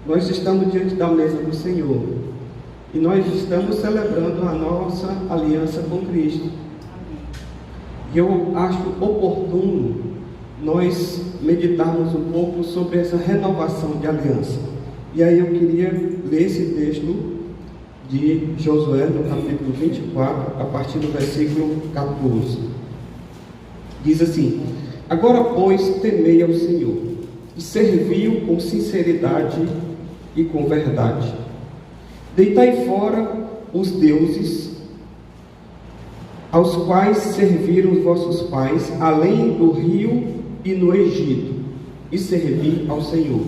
Nós estamos diante da mesa do Senhor e nós estamos celebrando a nossa aliança com Cristo. E eu acho oportuno nós meditarmos um pouco sobre essa renovação de aliança. E aí eu queria ler esse texto de Josué, no capítulo 24, a partir do versículo 14. Diz assim: agora, pois, temei ao Senhor, e servi-o com sinceridade e com verdade. Deitai fora os deuses aos quais serviram os vossos pais, além do rio e no Egito, e servi ao Senhor.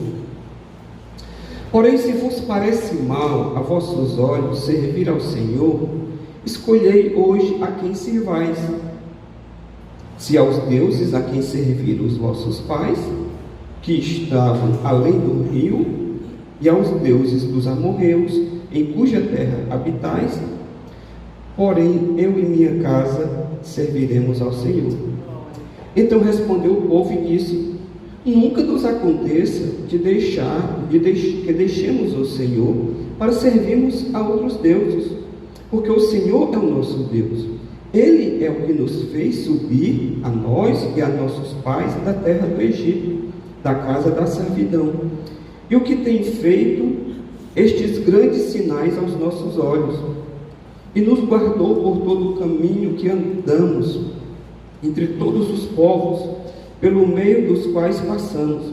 Porém, se vos parece mal a vossos olhos servir ao Senhor, escolhei hoje a quem servais: se aos deuses a quem serviram os vossos pais, que estavam além do rio, e aos deuses dos amorreus, em cuja terra habitais. Porém, eu e minha casa serviremos ao Senhor. Então respondeu o povo e disse: nunca nos aconteça que deixemos o Senhor para servirmos a outros deuses, porque o Senhor é o nosso Deus. Ele é o que nos fez subir, a nós e a nossos pais, da terra do Egito, da casa da servidão, e o que tem feito estes grandes sinais aos nossos olhos, e nos guardou por todo o caminho que andamos, entre todos os povos, pelo meio dos quais passamos.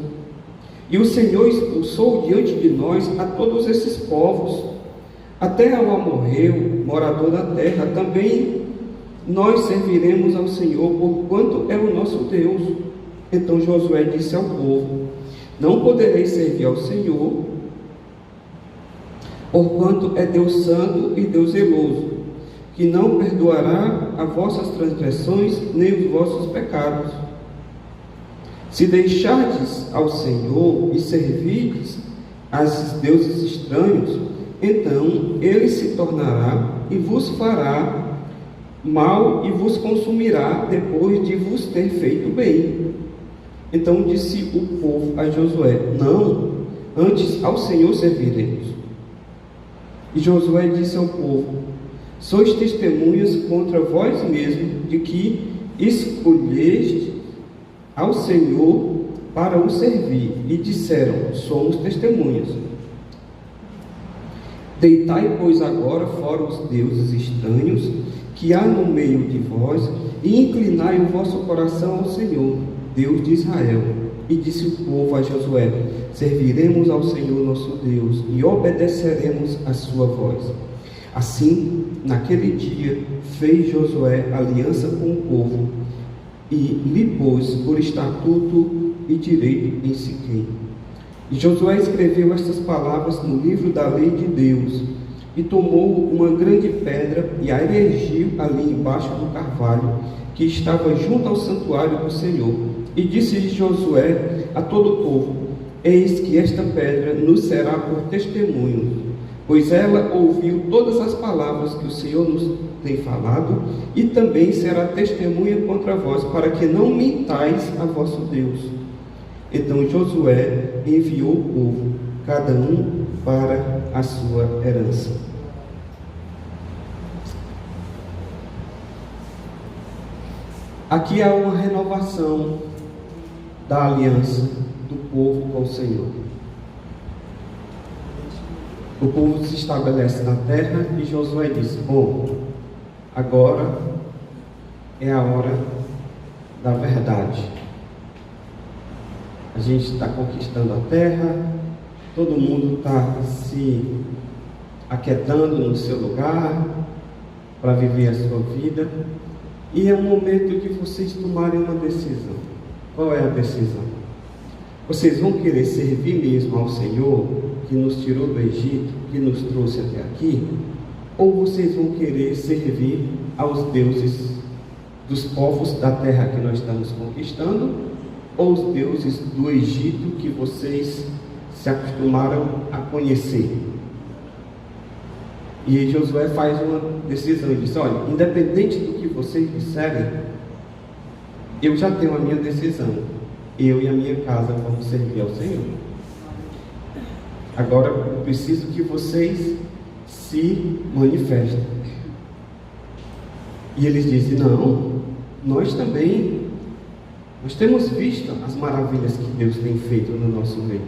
E o Senhor expulsou diante de nós a todos esses povos, até ao amorreu, morador da terra. Também nós serviremos ao Senhor, porquanto é o nosso Deus. Então Josué disse ao povo: não podereis servir ao Senhor, porquanto é Deus santo e Deus zeloso, que não perdoará as vossas transgressões nem os vossos pecados. Se deixardes ao Senhor e servirdes a deuses estranhos, então Ele se tornará e vos fará mal e vos consumirá depois de vos ter feito bem. Então disse o povo a Josué: não, antes ao Senhor serviremos. E Josué disse ao povo: sois testemunhas contra vós mesmos de que escolheste ao Senhor para o servir. E disseram: somos testemunhas. Deitai, pois, agora fora os deuses estranhos que há no meio de vós, e inclinai o vosso coração ao Senhor, Deus de Israel. E disse o povo a Josué: serviremos ao Senhor nosso Deus e obedeceremos a sua voz. Assim, naquele dia, fez Josué aliança com o povo e lhe pôs por estatuto e direito em Siquém. E Josué escreveu estas palavras no livro da lei de Deus, e tomou uma grande pedra e a erigiu ali embaixo do carvalho que estava junto ao santuário do Senhor. E disse Josué a todo o povo: eis que esta pedra nos será por testemunho, pois ela ouviu todas as palavras que o Senhor nos tem falado, e também será testemunha contra vós, para que não mintais a vosso Deus. Então Josué enviou o povo, cada um para a sua herança. Aqui há uma renovação da aliança do povo com o Senhor. O povo se estabelece na terra e Josué diz: bom, agora é a hora da verdade. A gente está conquistando a terra, todo mundo está se aquietando no seu lugar para viver a sua vida, e é um momento de vocês tomarem uma decisão. Qual é a decisão? Vocês vão querer servir mesmo ao Senhor, que nos tirou do Egito, que nos trouxe até aqui? Ou vocês vão querer servir aos deuses dos povos da terra que nós estamos conquistando, ou os deuses do Egito que vocês se acostumaram a conhecer? E Josué faz uma decisão e diz: olha, independente do que vocês disserem, eu já tenho a minha decisão. Eu e a minha casa vamos servir ao Senhor. Agora eu preciso que vocês se manifestem. E eles dizem: não, nós temos visto as maravilhas que Deus tem feito no nosso meio.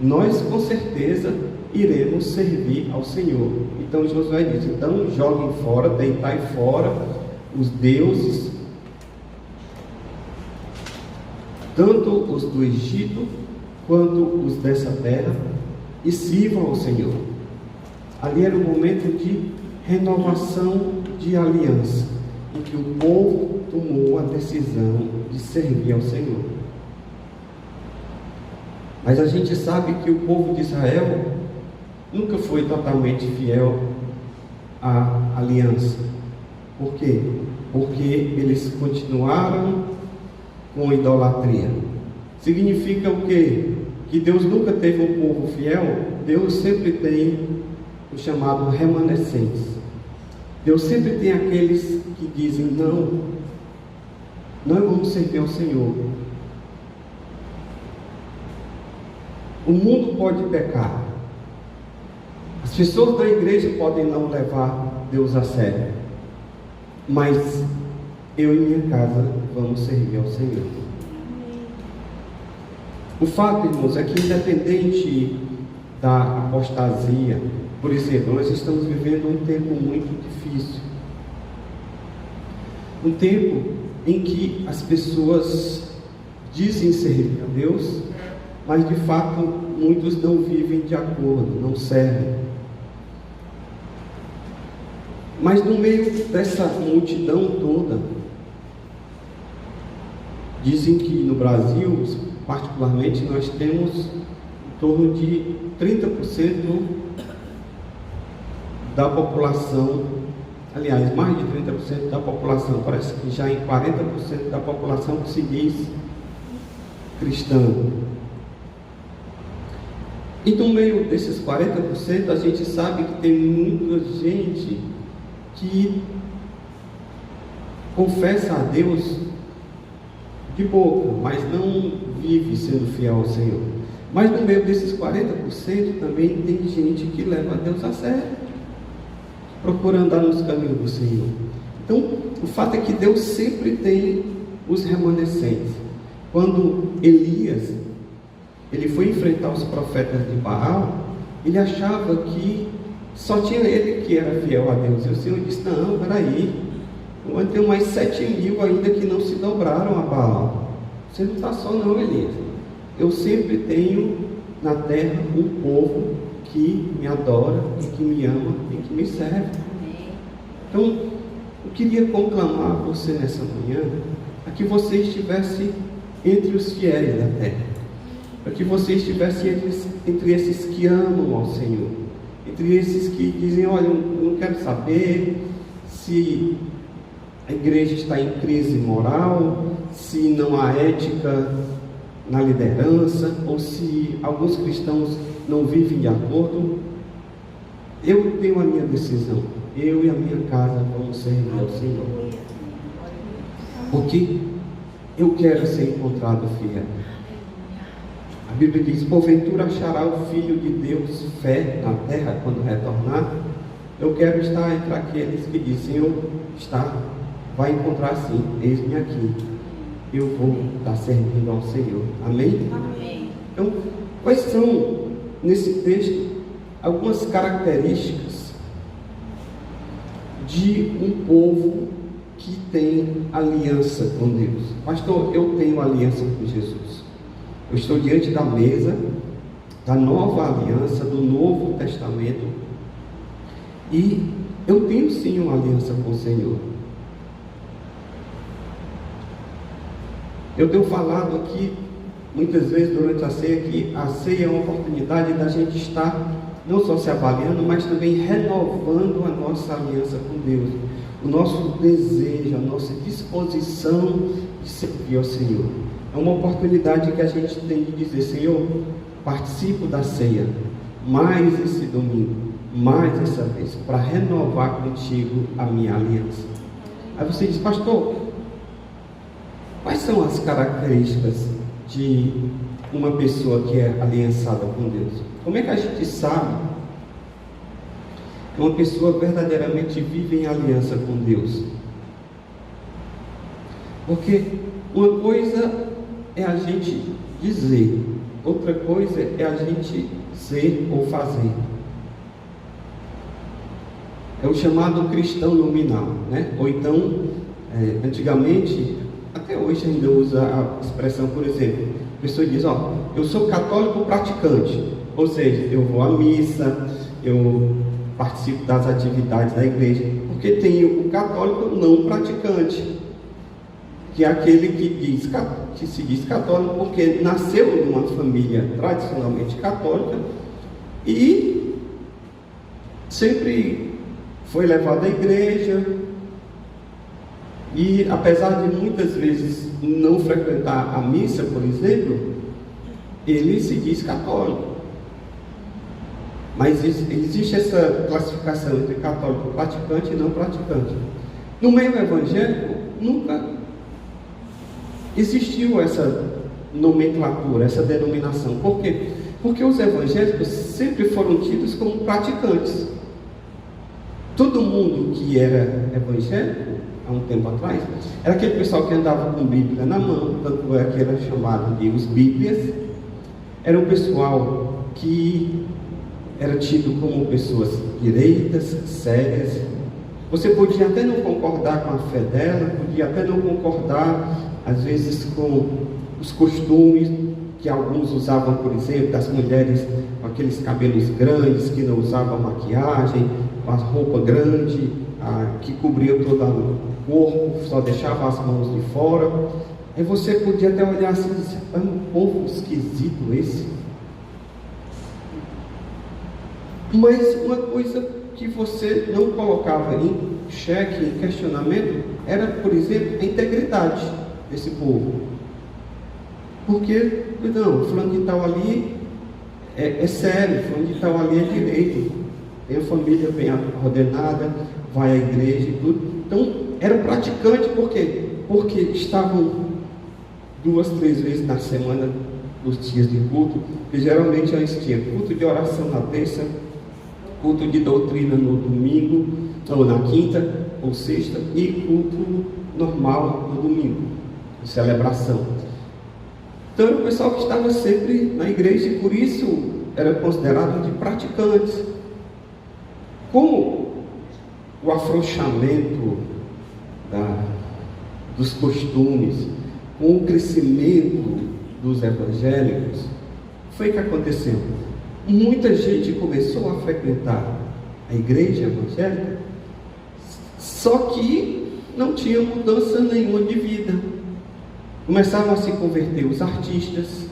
Nós com certeza iremos servir ao Senhor. Então Josué diz: então joguem fora, deitai fora os deuses, tanto os do Egito quanto os dessa terra, e sirvam ao Senhor. Ali era um momento de renovação de aliança, em que o povo tomou a decisão de servir ao Senhor. Mas a gente sabe que o povo de Israel nunca foi totalmente fiel à aliança. Por quê? Porque eles continuaram com idolatria. Significa o quê? Que Deus nunca teve um povo fiel. Deus sempre tem o chamado remanescentes. Deus sempre tem aqueles que dizem: não, nós vamos servir ao Senhor. O mundo pode pecar, as pessoas da igreja podem não levar Deus a sério, mas eu e minha casa vamos servir ao Senhor. O fato, irmãos, é que independente da apostasia, por exemplo, nós estamos vivendo um tempo muito difícil. Um tempo em que as pessoas dizem servir a Deus, mas de fato muitos não vivem de acordo, não servem. Mas no meio dessa multidão toda, dizem que no Brasil, particularmente, nós temos em torno de 30% da população, aliás, mais de 30% da população, parece que já em 40% da população que se diz cristã. E no meio desses 40%, a gente sabe que tem muita gente que confessa a Deus de boca, mas não vive sendo fiel ao Senhor. Mas no meio desses 40% também tem gente que leva a Deus a sério, procura andar nos caminhos do Senhor. Então, o fato é que Deus sempre tem os remanescentes. Quando Elias ele foi enfrentar os profetas de Baal, ele achava que só tinha ele que era fiel a Deus. E o Senhor disse: não, peraí, eu tenho mais 7.000 ainda que não se dobraram a Baal. Você não está só não, Elias. Eu sempre tenho na terra um povo que me adora, e que me ama e que me serve. Então, eu queria conclamar você nessa manhã a que você estivesse entre os fiéis da terra, para que você estivesse entre esses que amam ao Senhor, entre esses que dizem: olha, eu não quero saber se a igreja está em crise moral, se não há ética na liderança, ou se alguns cristãos não vivem de acordo. Eu tenho a minha decisão, eu e a minha casa vamos servir ao Senhor, porque eu quero ser encontrado fiel. A Bíblia diz: porventura achará o Filho de Deus fé na terra quando retornar? Eu quero estar entre aqueles que dizem: Senhor, vai encontrar sim, eis-me aqui, eu vou estar servindo ao Senhor. Amém? Amém. Então, quais são, nesse texto, algumas características de um povo que tem aliança com Deus? Pastor, eu tenho aliança com Jesus. Eu estou diante da mesa da nova aliança, do Novo Testamento, e eu tenho sim uma aliança com o Senhor. Eu tenho falado aqui muitas vezes durante a ceia que a ceia é uma oportunidade da gente estar não só se avaliando, mas também renovando a nossa aliança com Deus, o nosso desejo, a nossa disposição de servir ao Senhor. É uma oportunidade que a gente tem de dizer: Senhor, participo da ceia mais esse domingo, mais essa vez, para renovar contigo a minha aliança. Aí você diz: pastor, quais são as características de uma pessoa que é aliançada com Deus? Como é que a gente sabe que uma pessoa verdadeiramente vive em aliança com Deus? Porque uma coisa é a gente dizer, outra coisa é a gente ser ou fazer. É o chamado cristão nominal, né? Ou então, antigamente, até hoje ainda usa a expressão, por exemplo, a pessoa diz, eu sou católico praticante, ou seja, eu vou à missa, eu participo das atividades da igreja, porque tem o católico não praticante, que é aquele que se diz católico porque nasceu numa família tradicionalmente católica e sempre foi levado à igreja e, apesar de muitas vezes não frequentar a missa, por exemplo, ele se diz católico. Mas existe essa classificação entre católico praticante e não praticante. No meio evangélico, nunca existiu essa nomenclatura, essa denominação. Por quê? Porque os evangélicos sempre foram tidos como praticantes. Todo mundo que era evangélico, há um tempo atrás, era aquele pessoal que andava com Bíblia na mão, tanto é que era chamado de os Bíblias. Era um pessoal que era tido como pessoas direitas, sérias. Você podia até não concordar com a fé dela, podia até não concordar, às vezes, com os costumes que alguns usavam, por exemplo, das mulheres com aqueles cabelos grandes, que não usavam maquiagem, com a roupa grande, que cobria todo o corpo, só deixava as mãos de fora. Aí você podia até olhar assim e dizer, é um povo esquisito esse. Mas uma coisa que você não colocava em xeque, em questionamento, era, por exemplo, a integridade desse povo. Porque, não, fulano de tal ali é sério, fulano de tal ali é direito, tem a família bem ordenada, vai à igreja e tudo. Então, eram praticantes, por quê? Porque estavam 2, 3 vezes na semana, nos dias de culto, que geralmente antes tinha culto de oração na terça, culto de doutrina no domingo, ou na quinta, ou sexta, e culto normal no domingo, de celebração. Então era o pessoal que estava sempre na igreja e por isso era considerado de praticantes. Com o afrouxamento dos costumes, com o crescimento dos evangélicos, foi o que aconteceu. Muita gente começou a frequentar a igreja evangélica, só que não tinha mudança nenhuma de vida. Começavam a se converter os artistas,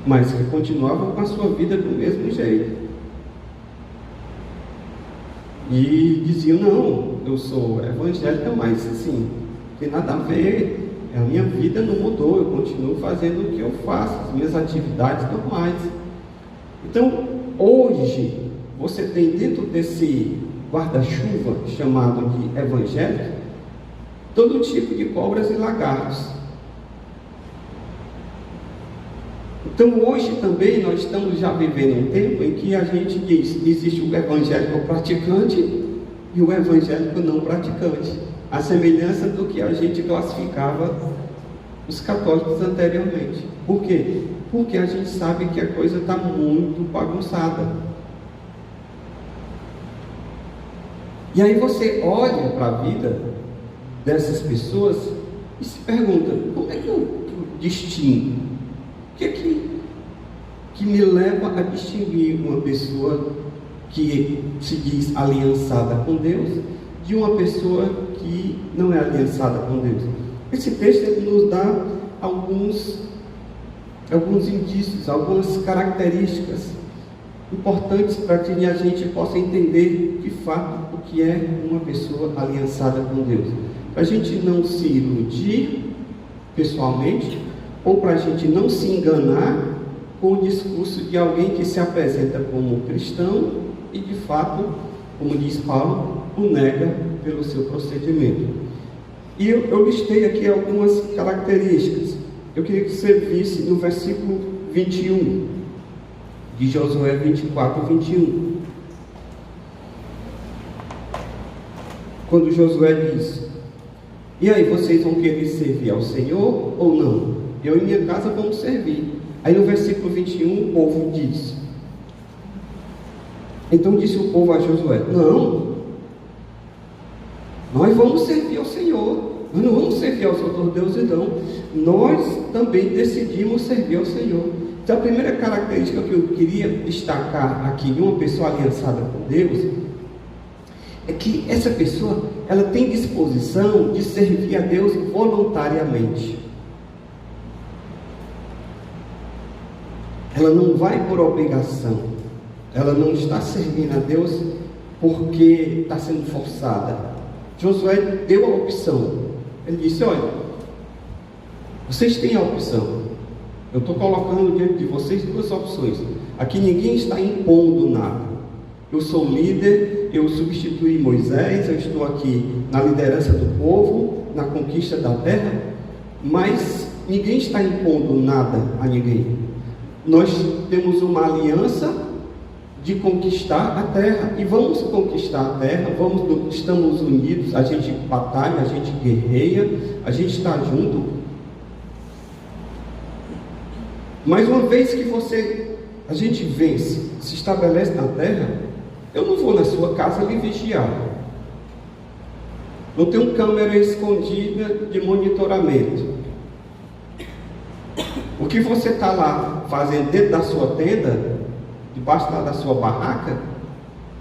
mas que continuavam com a sua vida do mesmo jeito. E diziam, não, eu sou evangélica, mas assim, não tem nada a ver, a minha vida não mudou, eu continuo fazendo o que eu faço, as minhas atividades normais. Então, hoje, você tem dentro desse guarda-chuva chamado de evangélico, todo tipo de cobras e lagartos. Então, hoje também nós estamos já vivendo um tempo em que a gente diz, existe o evangélico praticante e o evangélico não praticante. A semelhança do que a gente classificava os católicos anteriormente. Por quê? Porque a gente sabe que a coisa está muito bagunçada. E aí você olha para a vida dessas pessoas e se pergunta, como é que eu distingo? O que é que me leva a distinguir uma pessoa que se diz aliançada com Deus de uma pessoa que não é aliançada com Deus? Esse texto nos dá alguns indícios, algumas características importantes para que a gente possa entender de fato o que é uma pessoa aliançada com Deus. Para a gente não se iludir pessoalmente, ou para a gente não se enganar com o discurso de alguém que se apresenta como cristão e de fato, como diz Paulo, o nega pelo seu procedimento. E eu listei aqui algumas características. Eu queria que você visse no versículo 21, de Josué 24, 21. Quando Josué diz: e aí, vocês vão querer servir ao Senhor ou não? Eu e minha casa vamos servir. Aí no versículo 21 o povo diz: então disse o povo a Josué: não, nós vamos servir ao Senhor, nós não vamos servir aos outros deuses não, nós também decidimos servir ao Senhor. Então a primeira característica que eu queria destacar aqui de uma pessoa aliançada com Deus é que essa pessoa, ela tem disposição de servir a Deus voluntariamente. Ela não vai por obrigação, ela não está servindo a Deus porque está sendo forçada. Josué deu a opção. Ele disse: olha, vocês têm a opção. Eu estou colocando diante de vocês duas opções. Aqui ninguém está impondo nada. Eu sou líder, eu substituí Moisés, eu estou aqui na liderança do povo, na conquista da terra, mas ninguém está impondo nada a ninguém. Nós temos uma aliança de conquistar a terra, e vamos conquistar a terra, estamos unidos, a gente batalha, a gente guerreia, a gente está junto. Mas uma vez que a gente vence, se estabelece na terra, eu não vou na sua casa lhe vigiar. Não tenho câmera escondida de monitoramento. O que você está lá fazendo dentro da sua tenda, debaixo da sua barraca,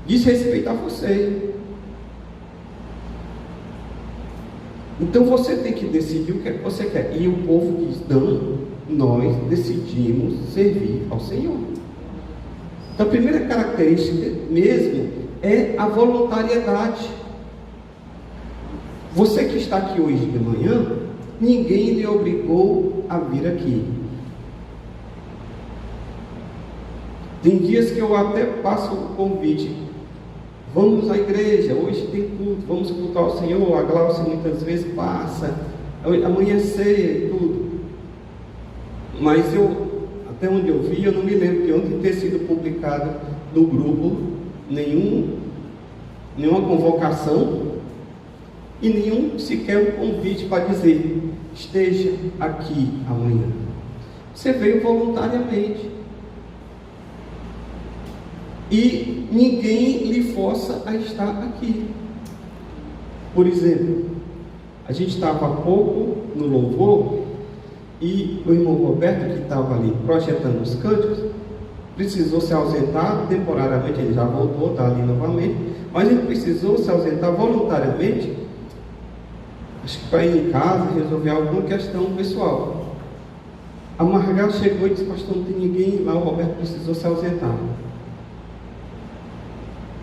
diz respeito a você. Então você tem que decidir o que é que você quer. E o povo diz: não, nós decidimos servir ao Senhor. Então a primeira característica mesmo é a voluntariedade. Você que está aqui hoje de manhã, ninguém lhe obrigou a vir aqui. Tem dias que eu até passo o convite: vamos à igreja, hoje tem culto, vamos cultuar o Senhor. A Glaucia muitas vezes passa, amanhã ceia e tudo. Mas até onde eu vi, eu não me lembro de ontem ter sido publicado no grupo nenhuma convocação e nenhum sequer um convite para dizer: esteja aqui amanhã. Você veio voluntariamente. E ninguém lhe força a estar aqui. Por exemplo, a gente estava há pouco no louvor e o irmão Roberto, que estava ali projetando os cânticos, precisou se ausentar temporariamente. Ele já voltou, está ali novamente, mas ele precisou se ausentar voluntariamente, acho que para ir em casa e resolver alguma questão pessoal. A Margarida chegou e disse: pastor, não tem ninguém lá, o Roberto precisou se ausentar.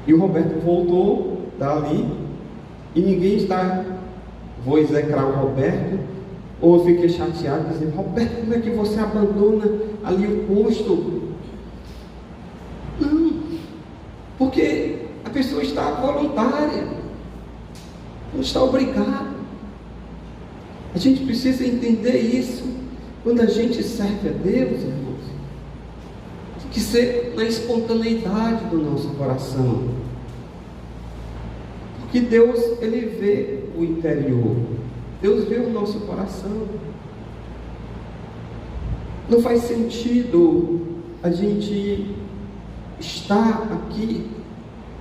E o Roberto voltou dali, e ninguém está, vou execrar o Roberto, ou eu fiquei chateado, dizendo: Roberto, como é que você abandona ali o posto? Não, porque a pessoa está voluntária, não está obrigada. A gente precisa entender isso. Quando a gente serve a Deus, irmãos, tem que ser na espontaneidade do nosso coração. Porque Deus, Ele vê o interior. Deus vê o nosso coração. Não faz sentido a gente estar aqui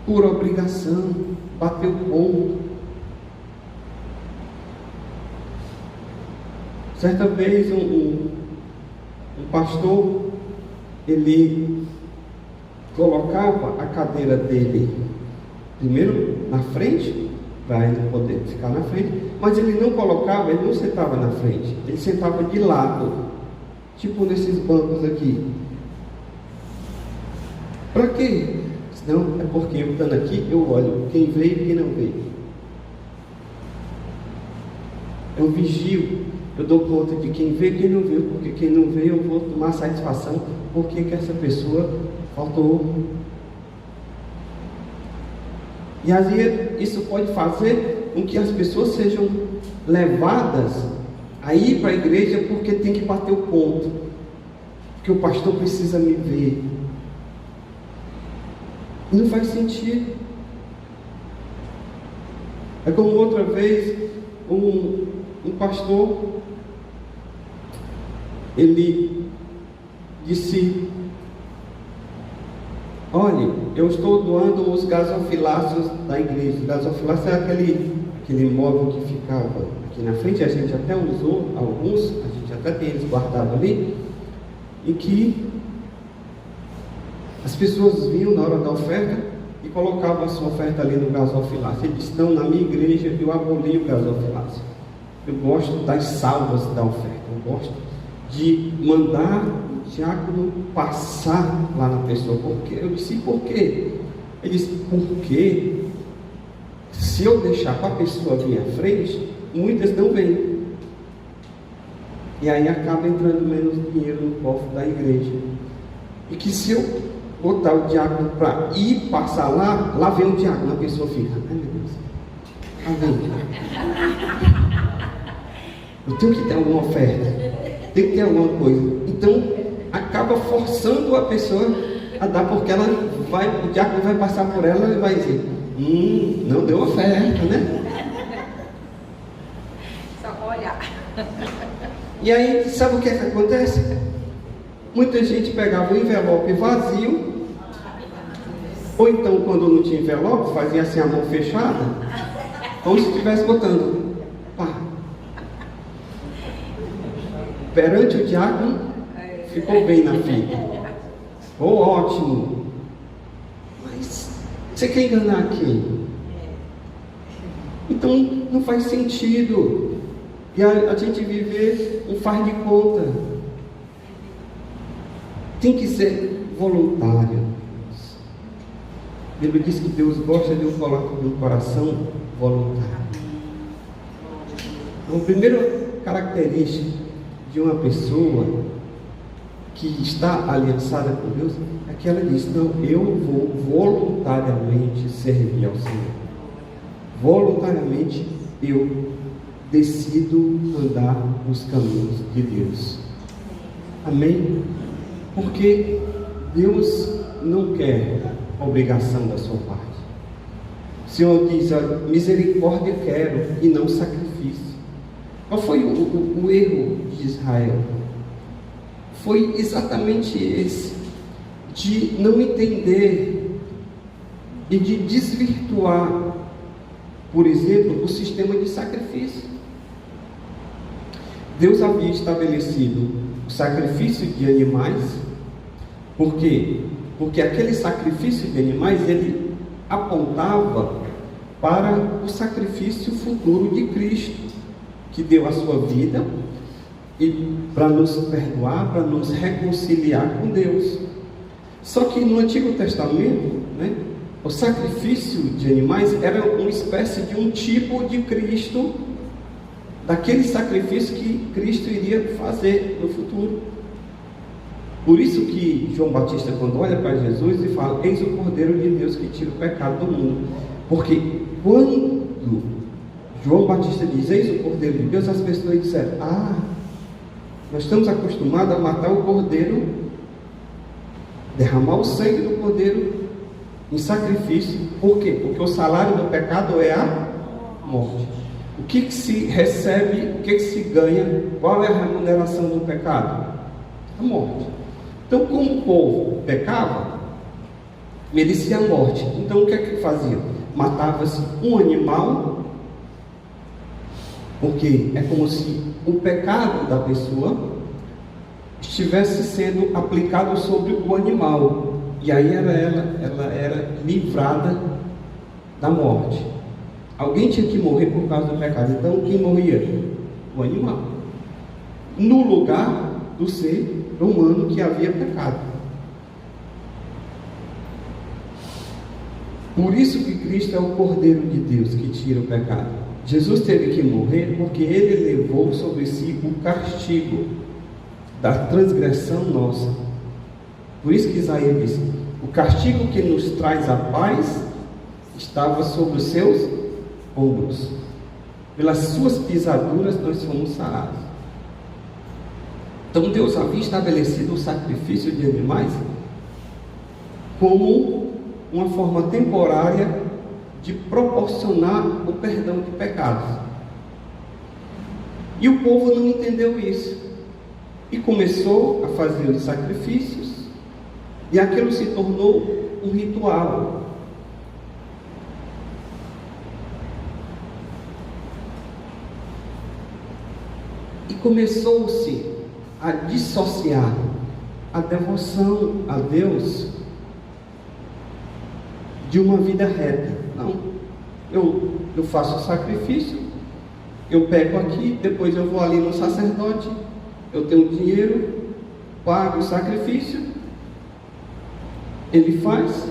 por obrigação, bater o ponto. Certa vez um pastor, ele colocava a cadeira dele primeiro na frente, para ele poder ficar na frente, mas ele não colocava, ele não sentava na frente, ele sentava de lado, tipo nesses bancos aqui. Para quê? Não, é porque eu estando aqui, eu olho quem veio e quem não veio. Eu vigio, eu dou conta de quem veio e quem não veio, porque quem não veio eu vou tomar satisfação porque que essa pessoa faltou. E aí isso pode fazer com que as pessoas sejam levadas a ir para a igreja porque tem que bater o ponto, porque o pastor precisa me ver. E não faz sentido. É como outra vez, um pastor, ele disse: olha, eu estou doando os gasofiláceos da igreja. Gasofiláceo é aquele móvel que ficava aqui na frente, a gente até usou alguns, a gente até tem eles guardados ali, e que as pessoas vinham na hora da oferta e colocavam a sua oferta ali no gasofilácio. Ele disse: não, na minha igreja eu aboli o gasofilácio. Eu gosto das salvas da oferta, eu gosto de mandar o diácono passar lá na pessoa. Por quê? Eu disse: por quê? Ele disse: porque se eu deixar para a pessoa vir à frente, muitas não vêm. E aí acaba entrando menos dinheiro no cofre da igreja. E que se eu botar o diácono para ir passar lá vem o diácono, a pessoa fica: ai meu Deus, eu tenho que ter alguma oferta, tem que ter alguma coisa. Então acaba forçando a pessoa a dar, porque o diácono vai passar por ela e vai dizer: não deu oferta, né? Só olhar. E aí, sabe o que é que acontece? Muita gente pegava o envelope vazio, ou então, quando não tinha envelope, fazia assim a mão fechada, como se estivesse botando, pá. Perante o diácono, ficou bem na fita. Oh, ótimo. Mas você quer enganar quem? Então, não faz sentido. E a gente viver um faz de conta. Tem que ser voluntário. A Bíblia diz que Deus gosta de um coração voluntário. Então, a primeira característica de uma pessoa que está aliançada com Deus é que ela diz: não, eu vou voluntariamente servir ao Senhor. Voluntariamente eu decido andar nos caminhos de Deus. Amém? Porque Deus não quer obrigação da sua parte. O Senhor diz: misericórdia quero e não sacrifício. Qual foi o erro de Israel? Foi exatamente esse, de não entender e de desvirtuar, por exemplo, o sistema de sacrifício. Deus havia estabelecido o sacrifício de animais. Por quê? Porque aquele sacrifício de animais, ele apontava para o sacrifício futuro de Cristo, que deu a sua vida e para nos perdoar, para nos reconciliar com Deus. Só que no Antigo Testamento, o sacrifício de animais era uma espécie de um tipo de Cristo, daquele sacrifício que Cristo iria fazer no futuro. Por isso que João Batista, quando olha para Jesus e fala: eis o Cordeiro de Deus que tira o pecado do mundo. Porque quando João Batista diz: eis o Cordeiro de Deus, as pessoas disseram: nós estamos acostumados a matar o Cordeiro, derramar o sangue do Cordeiro em sacrifício. Por quê? Porque o salário do pecado é a morte. O que se recebe, o que se ganha? Qual é a remuneração do pecado? A morte. Então, como o povo pecava, merecia a morte. Então, o que é que fazia? Matava-se um animal, porque é como se o pecado da pessoa estivesse sendo aplicado sobre o animal, e aí ela era livrada da morte. Alguém tinha que morrer por causa do pecado. Então quem morria? O animal, no lugar do ser humano que havia pecado. Por isso que Cristo é o Cordeiro de Deus que tira o pecado. Jesus teve que morrer porque Ele levou sobre si o castigo da transgressão nossa. Por isso que Isaías disse: o castigo que nos traz a paz estava sobre os seus ombros. Pelas suas pisaduras nós fomos sarados. Então Deus havia estabelecido o sacrifício de animais como uma forma temporária de proporcionar o perdão de pecados. E o povo não entendeu isso. E começou a fazer os sacrifícios, e aquilo se tornou um ritual. E começou-se a dissociar a devoção a Deus de uma vida reta. Não, eu faço o sacrifício, eu pego aqui, depois eu vou ali no sacerdote, eu tenho dinheiro, pago o sacrifício, ele faz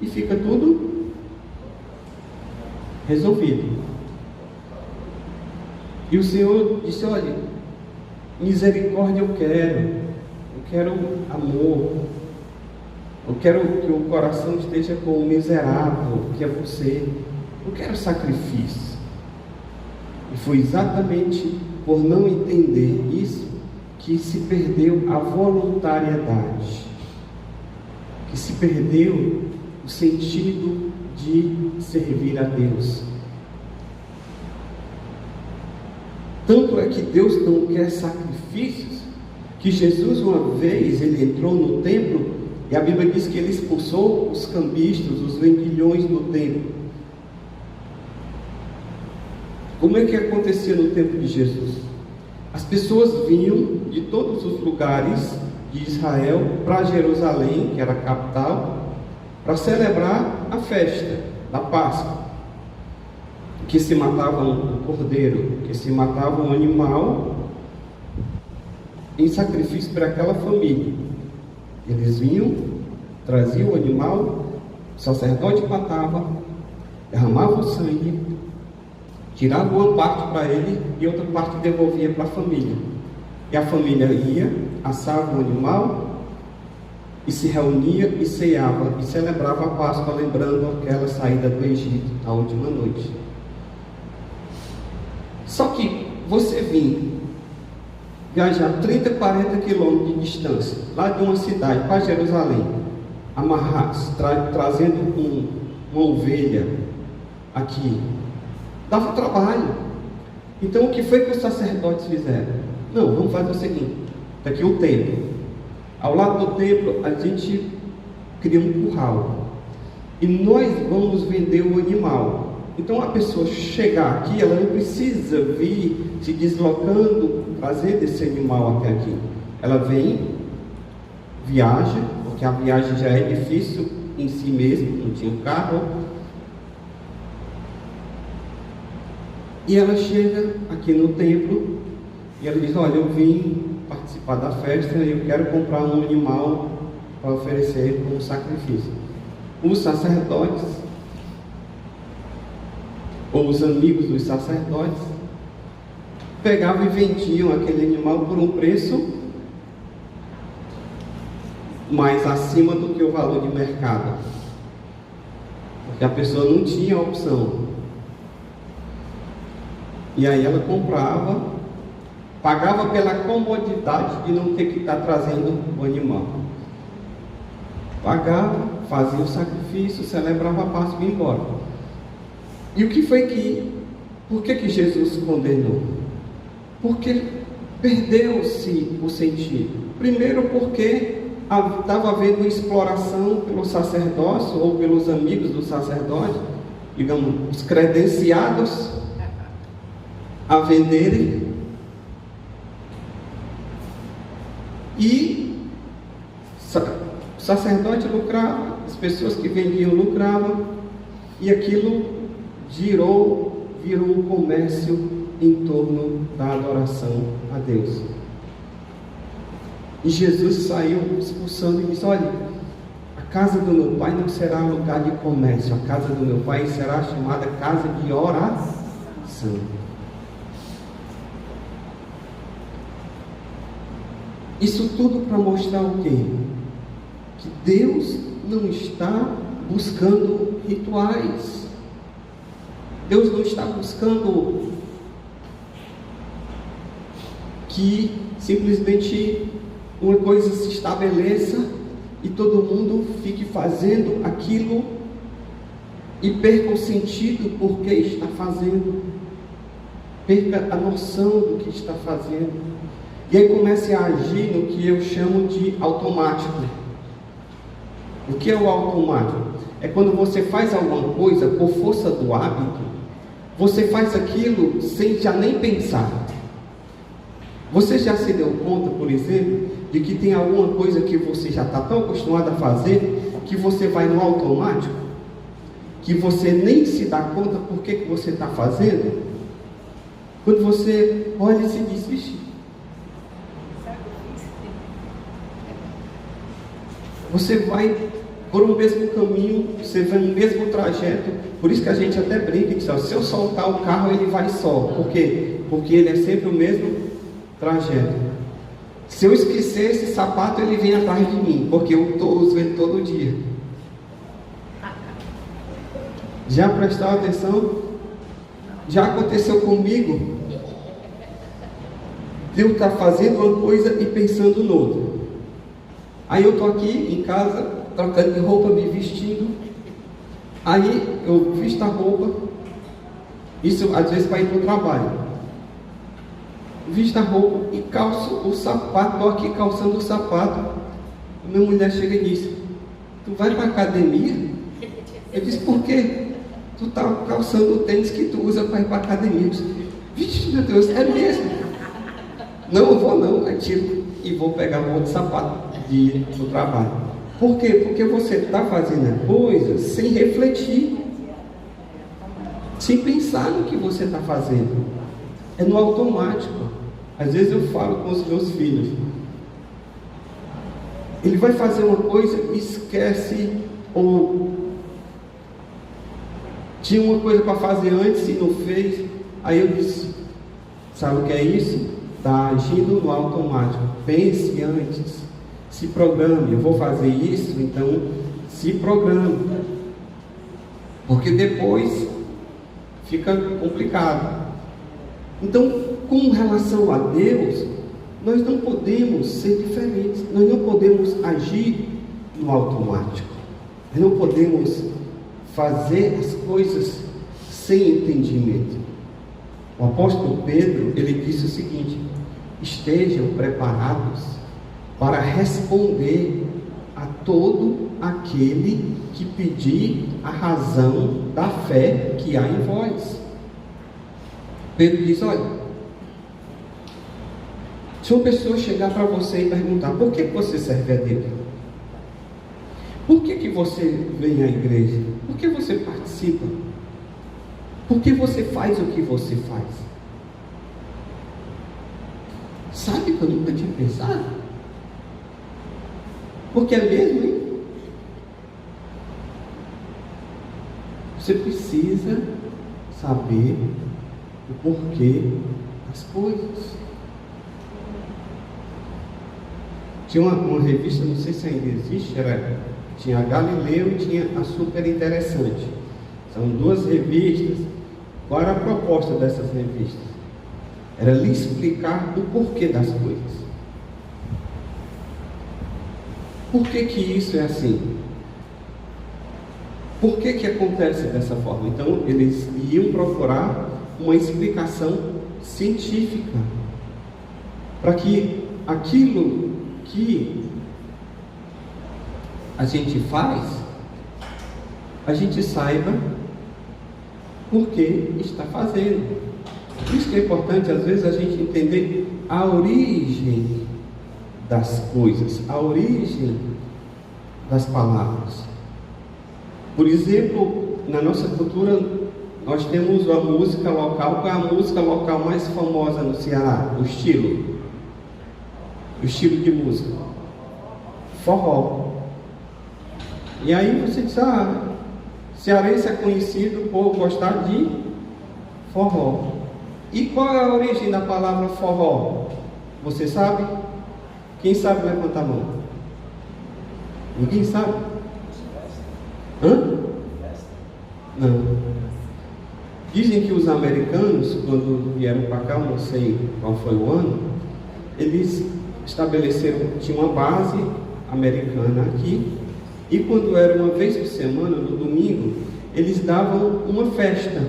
e fica tudo resolvido. E o Senhor disse: olha, misericórdia eu quero amor, eu quero que o coração esteja com o miserável, que é você, eu quero sacrifício. E foi exatamente por não entender isso que se perdeu a voluntariedade, que se perdeu o sentido de servir a Deus. Tanto é que Deus não quer sacrifícios, que Jesus uma vez ele entrou no templo e a Bíblia diz que ele expulsou os cambistas, os vendilhões do templo. Como é que acontecia no tempo de Jesus? As pessoas vinham de todos os lugares de Israel para Jerusalém, que era a capital, para celebrar a festa da Páscoa, que se matava um cordeiro, que se matava um animal em sacrifício para aquela família. Eles vinham, traziam o animal, o sacerdote matava, derramava o sangue, tirava uma parte para ele e outra parte devolvia para a família. E a família ia, assava o animal e se reunia e ceava e celebrava a Páscoa, lembrando aquela saída do Egito, a última noite. Só que você vir viajar 30, 40 quilômetros de distância, lá de uma cidade para Jerusalém, amarrar, trazendo uma ovelha aqui, dava trabalho. Então o que foi que os sacerdotes fizeram? Não, vamos fazer o seguinte: daqui o templo, ao lado do templo a gente cria um curral e nós vamos vender o animal. Então a pessoa chegar aqui, ela não precisa vir se deslocando, trazer esse animal até aqui. Ela vem, viaja, porque a viagem já é difícil em si mesmo, não tinha um carro. E ela chega aqui no templo e ela diz: olha, eu vim participar da festa e eu quero comprar um animal para oferecer como sacrifício. Os sacerdotes, ou os amigos dos sacerdotes, pegavam e vendiam aquele animal por um preço mais acima do que o valor de mercado, porque a pessoa não tinha opção. E aí ela comprava, pagava pela comodidade de não ter que estar trazendo o animal. Pagava, fazia o sacrifício, celebrava a Páscoa e ia embora. E o que foi por que Jesus condenou? Porque perdeu-se o sentido. Primeiro porque estava havendo exploração pelo sacerdócio ou pelos amigos do sacerdote, digamos, os credenciados a venderem, e o sacerdote lucrava, as pessoas que vendiam lucravam, e aquilo virou um comércio em torno da adoração a Deus. E Jesus saiu expulsando e disse: olha, a casa do meu pai não será lugar de comércio, a casa do meu pai será chamada casa de oração. Isso tudo para mostrar o quê? Que Deus não está buscando rituais. Deus não está buscando que simplesmente uma coisa se estabeleça e todo mundo fique fazendo aquilo e perca o sentido por que está fazendo, perca a noção do que está fazendo, e aí comece a agir no que eu chamo de automático. O que é o automático? É quando você faz alguma coisa por força do hábito, você faz aquilo sem já nem pensar. Você já se deu conta, por exemplo, de que tem alguma coisa que você já está tão acostumado a fazer, que você vai no automático, que você nem se dá conta por que você está fazendo? Quando você olha e se diz, vixe, você vai por um mesmo caminho, você vai no mesmo trajeto. Por isso que a gente até brinca e diz, ó, se eu soltar o carro, ele vai só. Por quê? Porque ele é sempre o mesmo trajeto. Se eu esquecer esse sapato, ele vem atrás de mim, porque eu uso ele todo dia. Já prestou atenção? Já aconteceu comigo? Eu estar fazendo uma coisa e pensando noutra. Aí eu estou aqui em casa, trocando de roupa, me vestindo. Aí eu visto a roupa, isso às vezes para ir para o trabalho. Visto a roupa e calço o sapato, estou aqui calçando o sapato. Minha mulher chega e diz, tu vai para a academia? Eu disse, por quê? Tu está calçando o tênis que tu usa para ir para a academia. Eu disse, vixe, meu Deus, é mesmo? Não, eu vou não. Aí tiro e vou pegar um outro sapato de ir para o trabalho. Por quê? Porque você está fazendo a coisa sem refletir, sem pensar no que você está fazendo. É no automático. Às vezes eu falo com os meus filhos, ele vai fazer uma coisa e esquece, ou tinha uma coisa para fazer antes e não fez. Aí eu disse, sabe o que é isso? Está agindo no automático. Pense antes, se programe. Eu vou fazer isso, então se programe, porque depois fica complicado. Então, com relação a Deus, nós não podemos ser diferentes, nós não podemos agir no automático, nós não podemos fazer as coisas sem entendimento. O apóstolo Pedro, ele disse o seguinte, estejam preparados para responder a todo aquele que pedir a razão da fé que há em vós. Pedro diz, olha, se uma pessoa chegar para você e perguntar, por que você serve a Deus? Por que você vem à igreja? Por que você participa? Por que você faz o que você faz? Sabe que eu nunca tinha pensado? Porque é mesmo, hein? Você precisa saber o porquê das coisas. Tinha uma revista, não sei se ainda existe, tinha a Galileu e tinha a Super Interessante. São duas revistas. Qual era a proposta dessas revistas? Era lhe explicar o porquê das coisas. Por que isso é assim? Por que acontece dessa forma? Então, eles iam procurar uma explicação científica para que aquilo que a gente faz, a gente saiba por que está fazendo. Por isso que é importante, às vezes, a gente entender a origem das coisas, a origem das palavras. Por exemplo, na nossa cultura, nós temos a música local. Qual é a música local mais famosa no Ceará? O estilo de música? Forró. E aí você diz, cearense é conhecido por gostar de forró. E qual é a origem da palavra forró? Você sabe? Quem sabe levanta a mão? Ninguém sabe? Hã? Não. Dizem que os americanos, quando vieram para cá, não sei qual foi o ano, eles estabeleceram, tinha uma base americana aqui, e quando era uma vez por semana, no domingo, eles davam uma festa.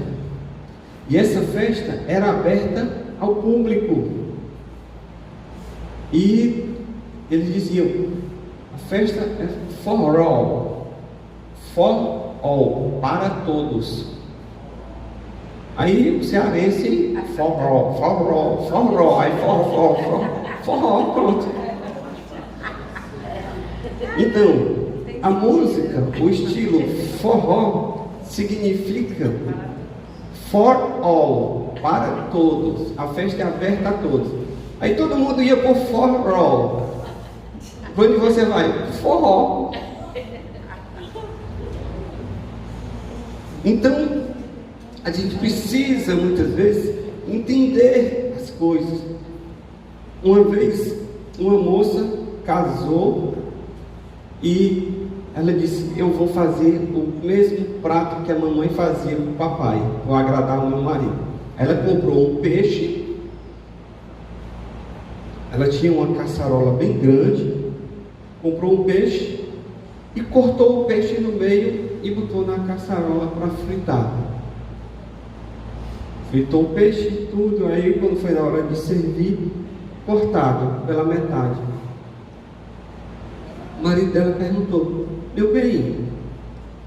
E essa festa era aberta ao público. E eles diziam, a festa é for all, para todos. Aí o cearense, forró, aí forró, pronto. Então, a música, o estilo forró, significa for all, para todos. A festa é aberta a todos. Aí todo mundo ia por forró. Quando você vai? Forró. Então, a gente precisa muitas vezes entender as coisas. Uma vez, uma moça casou e ela disse, eu vou fazer o mesmo prato que a mamãe fazia para o papai, vou agradar o meu marido. Ela comprou um peixe, ela tinha uma caçarola bem grande, comprou um peixe e cortou o peixe no meio e botou na caçarola para fritar. Fritou o peixe e tudo, aí quando foi na hora de servir, cortado pela metade. O marido dela perguntou, meu bem,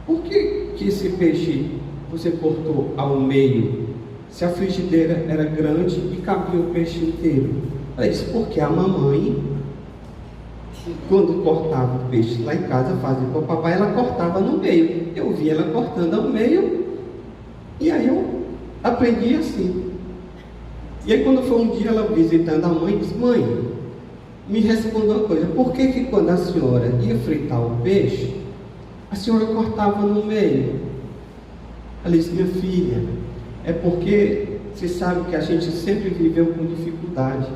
por que esse peixe você cortou ao meio, se a frigideira era grande e cabia o peixe inteiro? Ela disse, porque a mamãe, quando cortava o peixe lá em casa, fazia para o papai, ela cortava no meio. Eu vi ela cortando ao meio, e aí eu aprendi assim. E aí quando foi um dia ela visitando a mãe, disse, mãe, me responda uma coisa, por que quando a senhora ia fritar o peixe, a senhora cortava no meio? Ela disse, minha filha, é porque você sabe que a gente sempre viveu com dificuldade.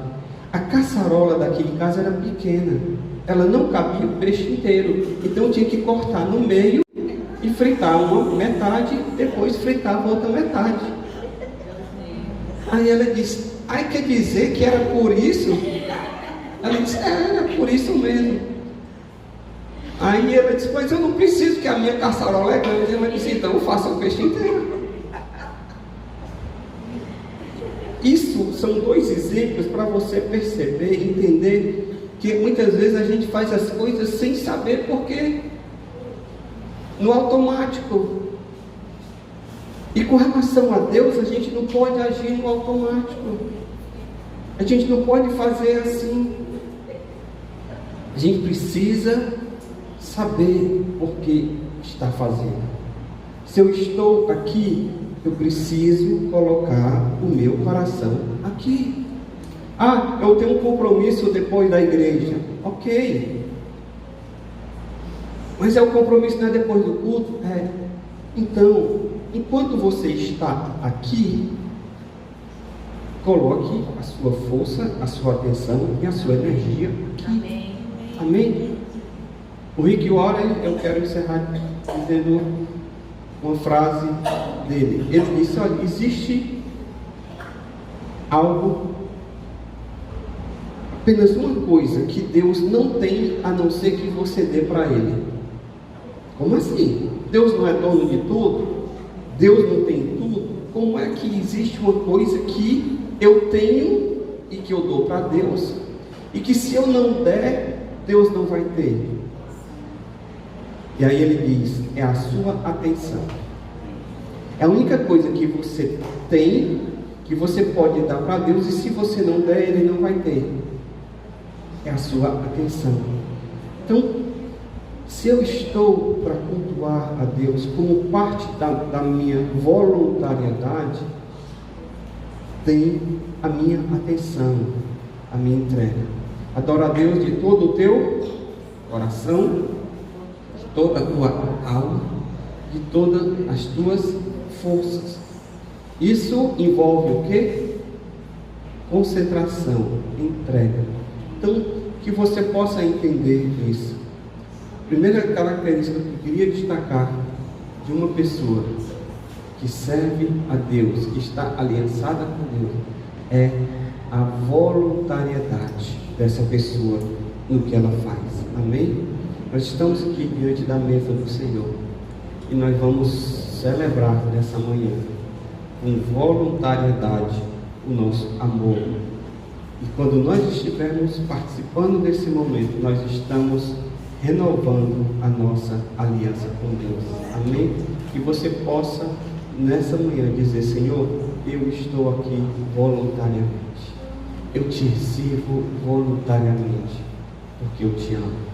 A caçarola daqui de casa era pequena, ela não cabia o peixe inteiro, então eu tinha que cortar no meio e fritar uma metade, depois fritava outra metade. Aí ela disse, ai, quer dizer que era por isso? Ela disse, era por isso mesmo. Aí ela disse, mas eu não preciso, que a minha caçarola é grande. Ela disse, então eu faço o peixe inteiro. Isso são dois exemplos para você perceber, entender que muitas vezes a gente faz as coisas sem saber por quê, no automático. E com relação a Deus, a gente não pode agir no automático. A gente não pode fazer assim. A gente precisa saber por que está fazendo. Se eu estou aqui, eu preciso colocar o meu coração aqui. Ah, eu tenho um compromisso depois da igreja. Ok. Mas o compromisso não é depois do culto? É. Então, enquanto você está aqui, coloque a sua força, a sua atenção e a sua energia aqui. Amém. Amém? O Rick Warren, eu quero encerrar dizendo uma frase dele. Ele disse, olha, existe algo, apenas uma coisa que Deus não tem, a não ser que você dê para Ele. Como assim? Deus não é dono de tudo? Deus não tem tudo? Como é que existe uma coisa que eu tenho e que eu dou para Deus, e que se eu não der, Deus não vai ter? E aí ele diz, é a sua atenção. É a única coisa que você tem, que você pode dar para Deus, e se você não der, Ele não vai ter. É a sua atenção. Então, se eu estou para cultuar a Deus como parte da minha voluntariedade, tem a minha atenção, a minha entrega. Adora a Deus de todo o teu coração, de toda a tua alma, de todas as tuas forças. Isso envolve o quê? Concentração, entrega. Então, que você possa entender isso. Primeira característica que eu queria destacar de uma pessoa que serve a Deus, que está aliançada com Deus, é a voluntariedade dessa pessoa no que ela faz. Amém? Nós estamos aqui diante da mesa do Senhor e nós vamos celebrar nessa manhã com voluntariedade o nosso amor. E quando nós estivermos participando desse momento, nós estamos renovando a nossa aliança com Deus. Amém? Que você possa nessa manhã dizer: Senhor, eu estou aqui voluntariamente. Eu te sirvo voluntariamente, porque eu te amo.